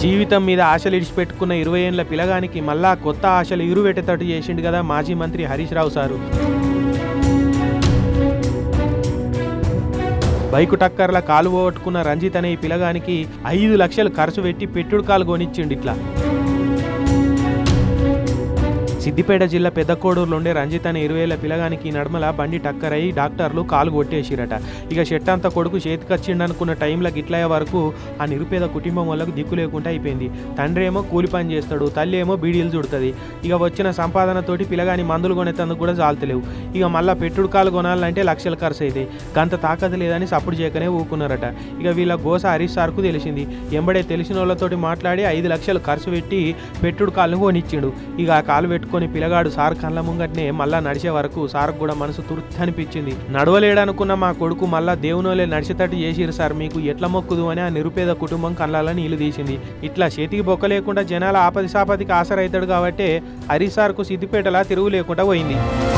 జీవితం మీద ఆశలు ఇడిచిపెట్టుకున్న 20 ఏళ్ల పిలగానికి మళ్ళా కొత్త ఆశలు ఇరువెట్టేటట్టు చేసిండు కదా మాజీ మంత్రి హరీష్ రావు సారు. బైకు టక్కర్ల కాలు పోగొట్టుకున్న రంజిత్ అనే ఈ పిలగానికి 5 లక్షలు ఖర్చు పెట్టి పెట్టుడు కాలు కొనిచ్చిండు. ఇట్లా సిద్దిపేట జిల్లా పెద్దకోడూరులో ఉండే రంజిత్ అనే 20 ఏళ్ల పిలగానికి నడుమల బండి టక్కర్ అయి డాక్టర్లు కాలు కొట్టేసిరట. ఇక షెట్టంతా కొడుకు చేతికొచ్చిండనుకున్న టైంలో గిట్లయ్యే వరకు ఆ నిరుపేద కుటుంబం వాళ్ళకు దిక్కు లేకుండా అయిపోయింది. తండ్రి ఏమో కూలి పని చేస్తాడు, తల్లి ఏమో బీడీలు చుడుతుంది. ఇక వచ్చిన సంపాదనతోటి పిలగాని మందులు కొనేందుకు కూడా చాలుతలేవు. ఇక మళ్ళీ పెట్టుడు కాలు కొనాలంటే లక్షలు ఖర్చు అవుతాయి. గంత తాకత లేదని సప్పుడు చేయకనే ఊకున్నారట. ఇక వీళ్ళ గోస హరీష్ సార్కు తెలిసింది. ఎంబడే తెలిసిన వాళ్ళతోటి మాట్లాడి 5 లక్షలు ఖర్చు పెట్టి పెట్టుడు కాళ్ళు కొనిచ్చిండు. ఇక ఆ కాలు పెట్టుకొని పిల్లగాడు సార్ కళ్ళ ముంగట్నే మళ్ళా నడిచే వరకు సార్కు కూడా మనసు తుర్తి అనిపించింది. నడవలేడనుకున్న మా కొడుకు మళ్ళా దేవునోలే నడిచేటట్టు చేసిరు సార్, మీకు ఎట్లా మొక్కుదు అని ఆ నిరుపేద కుటుంబం కళ్ళాలని నీళ్లు తీసింది. ఇట్లా చేతికి బొక్క లేకుండా జనాల ఆపది సాపదికి ఆసరైతాడు కాబట్టి హరీష్ సార్కు సిద్దిపేటలా తిరుగు లేకుండా పోయింది.